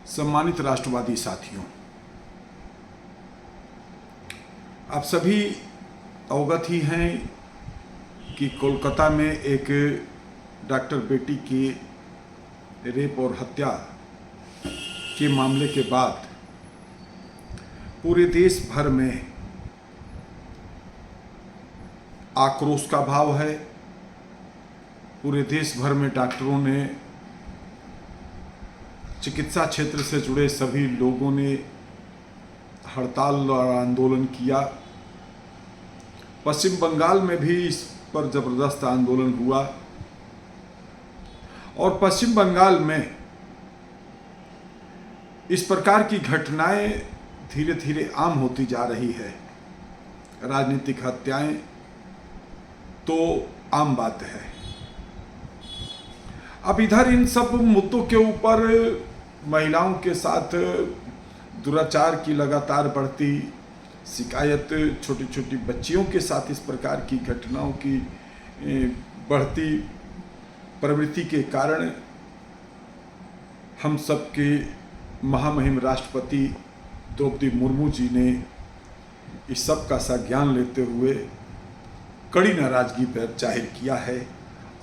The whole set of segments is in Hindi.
सम्मानित राष्ट्रवादी साथियों, आप सभी अवगत ही हैं कि कोलकाता में एक डॉक्टर बेटी की रेप और हत्या के मामले के बाद पूरे देश भर में आक्रोश का भाव है। पूरे देश भर में डॉक्टरों ने, चिकित्सा क्षेत्र से जुड़े सभी लोगों ने हड़ताल और आंदोलन किया। पश्चिम बंगाल में भी इस पर जबरदस्त आंदोलन हुआ और पश्चिम बंगाल में इस प्रकार की घटनाएं धीरे धीरे आम होती जा रही है। राजनीतिक हत्याएं तो आम बात है। अब इधर इन सब मुद्दों के ऊपर महिलाओं के साथ दुराचार की लगातार बढ़ती शिकायत, छोटी छोटी बच्चियों के साथ इस प्रकार की घटनाओं की बढ़ती प्रवृत्ति के कारण हम सबके महामहिम राष्ट्रपति द्रौपदी मुर्मू जी ने इस सब का संज्ञान लेते हुए कड़ी नाराजगी पर जाहिर किया है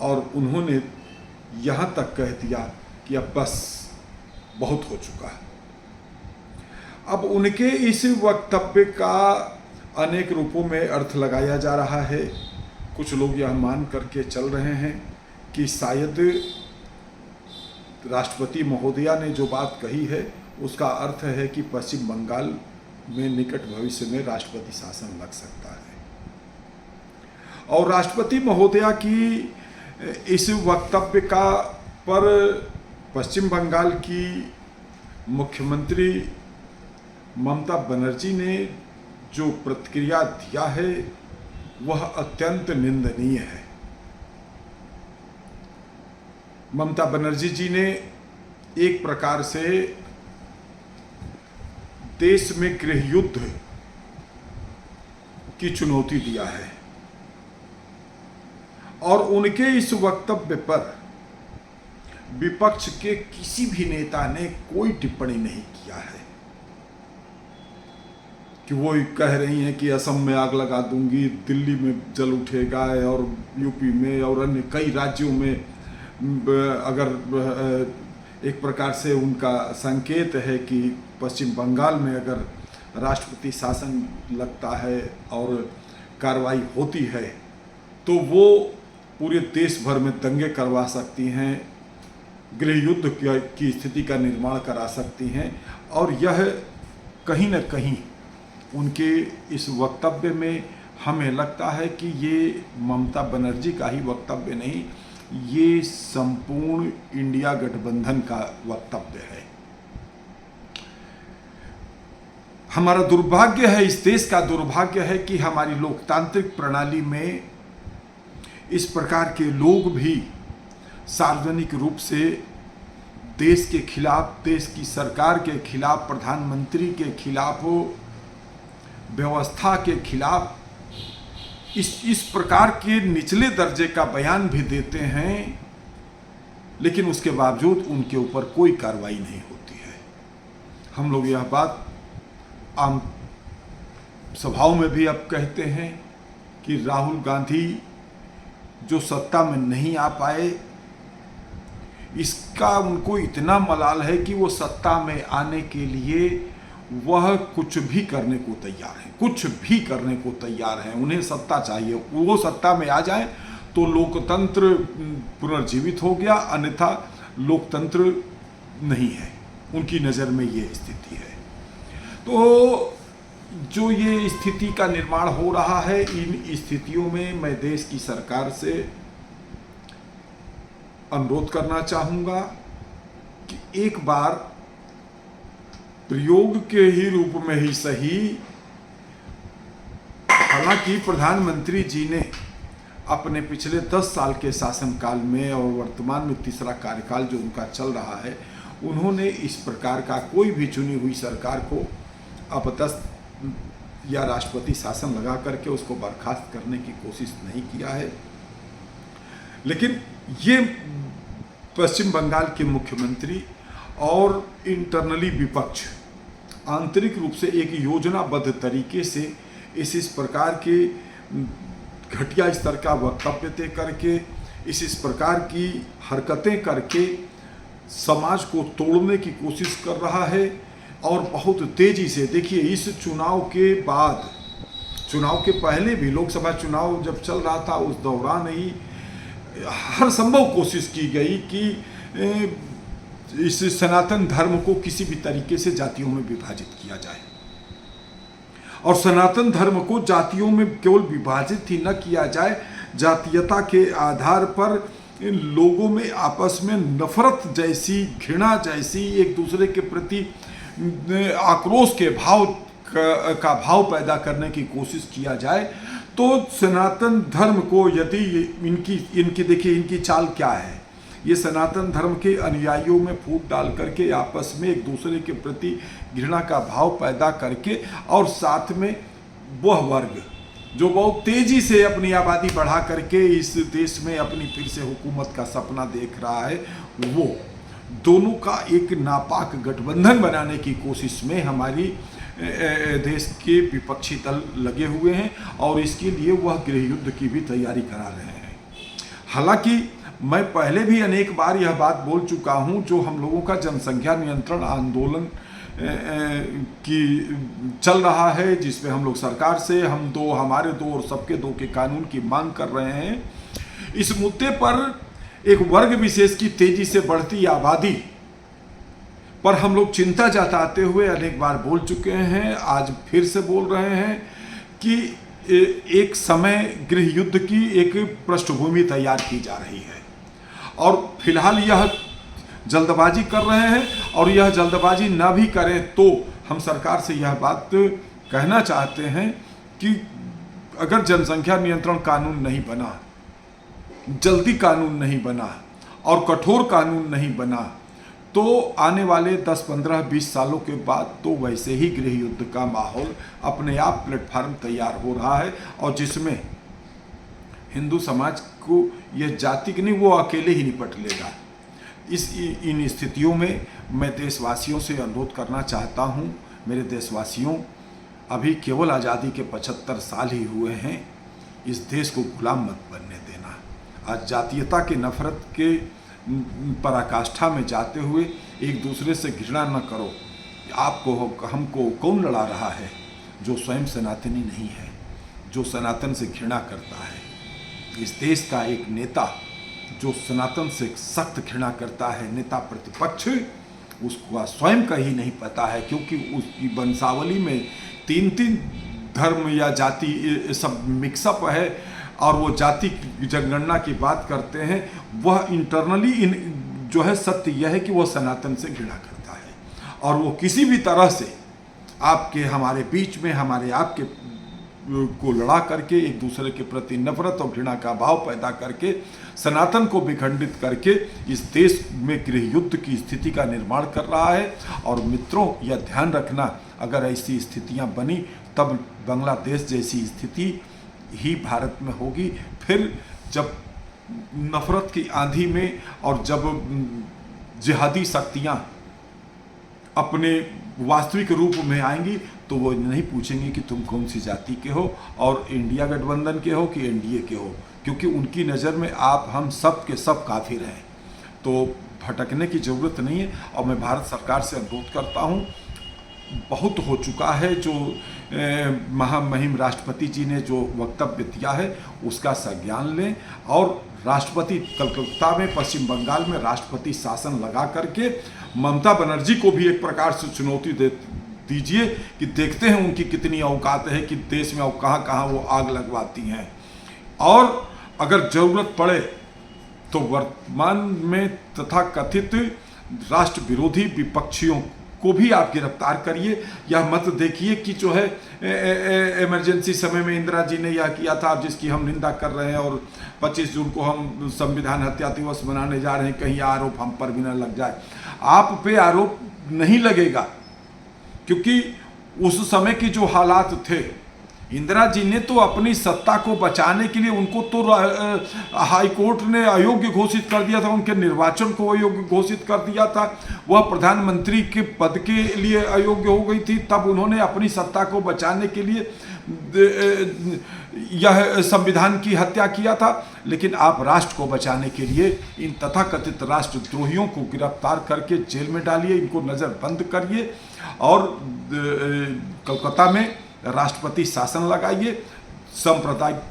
और उन्होंने यहाँ तक कह दिया कि अब बस बहुत हो चुका है। अब उनके इस वक्तव्य का अनेक रूपों में अर्थ लगाया जा रहा है। कुछ लोग यह मान करके चल रहे हैं कि शायद राष्ट्रपति महोदया ने जो बात कही है उसका अर्थ है कि पश्चिम बंगाल में निकट भविष्य में राष्ट्रपति शासन लग सकता है। और राष्ट्रपति महोदया की इस वक्तव्य का पर पश्चिम बंगाल की मुख्यमंत्री ममता बनर्जी ने जो प्रतिक्रिया दिया है वह अत्यंत निंदनीय है। ममता बनर्जी जी ने एक प्रकार से देश में गृह युद्ध की चुनौती दिया है और उनके इस वक्तव्य पर विपक्ष के किसी भी नेता ने कोई टिप्पणी नहीं किया है कि वो कह रही हैं कि असम में आग लगा दूंगी, दिल्ली में जल उठेगा और यूपी में और अन्य कई राज्यों में अगर एक प्रकार से उनका संकेत है कि पश्चिम बंगाल में अगर राष्ट्रपति शासन लगता है और कार्रवाई होती है तो वो पूरे देश भर में दंगे करवा सकती हैं, गृह युद्ध की स्थिति का निर्माण करा सकती हैं। और यह कहीं न कहीं उनके इस वक्तव्य में हमें लगता है कि ये ममता बनर्जी का ही वक्तव्य नहीं, ये संपूर्ण इंडिया गठबंधन का वक्तव्य है। हमारा दुर्भाग्य है, इस देश का दुर्भाग्य है कि हमारी लोकतांत्रिक प्रणाली में इस प्रकार के लोग भी सार्वजनिक रूप से देश के खिलाफ, देश की सरकार के खिलाफ, प्रधानमंत्री के खिलाफ, व्यवस्था के खिलाफ इस प्रकार के निचले दर्जे का बयान भी देते हैं, लेकिन उसके बावजूद उनके ऊपर कोई कार्रवाई नहीं होती है। हम लोग यह बात आम सभाओं में भी अब कहते हैं कि राहुल गांधी जो सत्ता में नहीं आ पाए, इसका उनको इतना मलाल है कि वो सत्ता में आने के लिए वह कुछ भी करने को तैयार हैं, कुछ भी करने को तैयार हैं। उन्हें सत्ता चाहिए, वो सत्ता में आ जाएं तो लोकतंत्र पुनर्जीवित हो गया, अन्यथा लोकतंत्र नहीं है। उनकी नज़र में ये स्थिति है। तो जो ये स्थिति का निर्माण हो रहा है, इन स्थितियों में मैं देश की सरकार से अनुरोध करना चाहूँगा कि एक बार प्रयोग के ही रूप में ही सही, हालांकि प्रधानमंत्री जी ने अपने पिछले 10 साल के शासनकाल में और वर्तमान में तीसरा कार्यकाल जो उनका चल रहा है, उन्होंने इस प्रकार का कोई भी चुनी हुई सरकार को अपदस्थ या राष्ट्रपति शासन लगा करके उसको बर्खास्त करने की कोशिश नहीं किया है। लेकिन ये पश्चिम बंगाल के मुख्यमंत्री और इंटरनली विपक्ष आंतरिक रूप से एक योजनाबद्ध तरीके से इस प्रकार के घटिया स्तर का वक्तव्य तय करके इस प्रकार की हरकतें करके समाज को तोड़ने की कोशिश कर रहा है। और बहुत तेजी से देखिए, इस चुनाव के बाद, चुनाव के पहले भी, लोकसभा चुनाव जब चल रहा था उस दौरान ही हर संभव कोशिश की गई कि इस सनातन धर्म को किसी भी तरीके से जातियों में विभाजित किया जाए। और सनातन धर्म को जातियों में केवल विभाजित ही न किया जाए, जातीयता के आधार पर लोगों में आपस में नफरत जैसी, घृणा जैसी, एक दूसरे के प्रति आक्रोश के भाव का भाव पैदा करने की कोशिश किया जाए। तो सनातन धर्म को यदि इनकी देखिए, इनकी चाल क्या है, ये सनातन धर्म के अनुयायियों में फूट डाल करके आपस में एक दूसरे के प्रति घृणा का भाव पैदा करके, और साथ में वह वर्ग जो बहुत तेजी से अपनी आबादी बढ़ा करके इस देश में अपनी फिर से हुकूमत का सपना देख रहा है, वो दोनों का एक नापाक गठबंधन बनाने की कोशिश में हमारी देश के विपक्षी दल लगे हुए हैं। और इसके लिए वह गृह युद्ध की भी तैयारी करा रहे हैं। हालांकि मैं पहले भी अनेक बार यह बात बोल चुका हूं, जो हम लोगों का जनसंख्या नियंत्रण आंदोलन की चल रहा है, जिसमें हम लोग सरकार से हम दो, हमारे दो और सबके दो के कानून की मांग कर रहे हैं। इस मुद्दे पर एक वर्ग विशेष की तेजी से बढ़ती आबादी पर हम लोग चिंता जताते हुए अनेक बार बोल चुके हैं, आज फिर से बोल रहे हैं कि एक समय गृह युद्ध की एक पृष्ठभूमि तैयार की जा रही है। और फिलहाल यह जल्दबाजी कर रहे हैं, और यह जल्दबाजी ना भी करें तो हम सरकार से यह बात कहना चाहते हैं कि अगर जनसंख्या नियंत्रण कानून नहीं बना, जल्दी कानून नहीं बना और कठोर कानून नहीं बना, तो आने वाले 10, 15, 20 सालों के बाद तो वैसे ही गृह युद्ध का माहौल अपने आप प्लेटफार्म तैयार हो रहा है, और जिसमें हिंदू समाज को यह जाति की नहीं, वो अकेले ही निपट लेगा। इन स्थितियों में मैं देशवासियों से अनुरोध करना चाहता हूँ, मेरे देशवासियों, अभी केवल आज़ादी के 75 साल ही हुए हैं, इस देश को गुलाम मत बनने देना। आज जातीयता के नफरत के पराकाष्ठा में जाते हुए एक दूसरे से घृणा न करो। आपको हमको कौन लड़ा रहा है? जो स्वयं सनातनी नहीं है, जो सनातन से घृणा करता है। इस देश का एक नेता जो सनातन से सख्त घृणा करता है, नेता प्रतिपक्ष, उसको स्वयं का ही नहीं पता है, क्योंकि उसकी वंशावली में 3 धर्म या जाति सब मिक्सअप है, और वो जाति जनगणना की बात करते हैं। वह इंटरनली जो है सत्य यह है कि वह सनातन से घृणा करता है, और वो किसी भी तरह से आपके हमारे बीच में हमारे आपके को लड़ा करके एक दूसरे के प्रति नफरत और घृणा का भाव पैदा करके सनातन को विखंडित करके इस देश में गृह युद्ध की स्थिति का निर्माण कर रहा है। और मित्रों, यह ध्यान रखना, अगर ऐसी स्थितियां बनी तब बांग्लादेश जैसी स्थिति ही भारत में होगी। फिर जब नफरत की आंधी में और जब जिहादी शक्तियां अपने वास्तविक रूप में आएंगी, तो वो नहीं पूछेंगे कि तुम कौन सी जाति के हो और इंडिया गठबंधन के हो कि एनडीए के हो, क्योंकि उनकी नज़र में आप हम सब के सब काफिर हैं। तो भटकने की ज़रूरत नहीं है। और मैं भारत सरकार से अनुरोध करता हूँ, बहुत हो चुका है, जो महामहिम राष्ट्रपति जी ने जो वक्तव्य दिया है उसका संज्ञान लें, और राष्ट्रपति कलकत्ता में, पश्चिम बंगाल में राष्ट्रपति शासन लगा करके ममता बनर्जी को भी एक प्रकार से चुनौती दीजिए कि देखते हैं उनकी कितनी औकात है कि देश में कहाँ कहाँ वो आग लगवाती हैं। और अगर ज़रूरत पड़े तो वर्तमान में तथाकथित राष्ट्र विरोधी विपक्षियों को भी आप गिरफ्तार करिए। यह मत देखिए कि जो है इमरजेंसी समय में इंदिरा जी ने यह किया था, जिसकी हम निंदा कर रहे हैं, और 25 जून को हम संविधान हत्या दिवस मनाने जा रहे हैं, कहीं आरोप हम पर भी न लग जाए। आप पे आरोप नहीं लगेगा, क्योंकि उस समय की जो हालात थे इंदिरा जी ने तो अपनी सत्ता को बचाने के लिए, उनको तो हाई कोर्ट ने अयोग्य घोषित कर दिया था, उनके निर्वाचन को अयोग्य घोषित कर दिया था, वह प्रधानमंत्री के पद के लिए अयोग्य हो गई थी। तब उन्होंने अपनी सत्ता को बचाने के लिए यह संविधान की हत्या किया था। लेकिन आप राष्ट्र को बचाने के लिए इन तथाकथित राष्ट्रद्रोहियों को गिरफ्तार करके जेल में डालिए, इनको नज़रबंद करिए और कोलकाता में राष्ट्रपति शासन लगाइए। सांप्रदायिक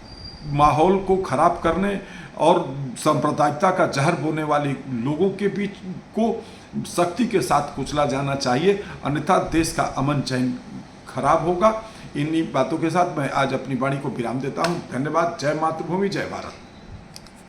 माहौल को खराब करने और सांप्रदायिकता का जहर बोने वाले लोगों के बीच को सख्ती के साथ कुचला जाना चाहिए, अन्यथा देश का अमन चैन खराब होगा। इन्हीं बातों के साथ मैं आज अपनी वाणी को विराम देता हूँ। धन्यवाद। जय मातृभूमि, जय भारत।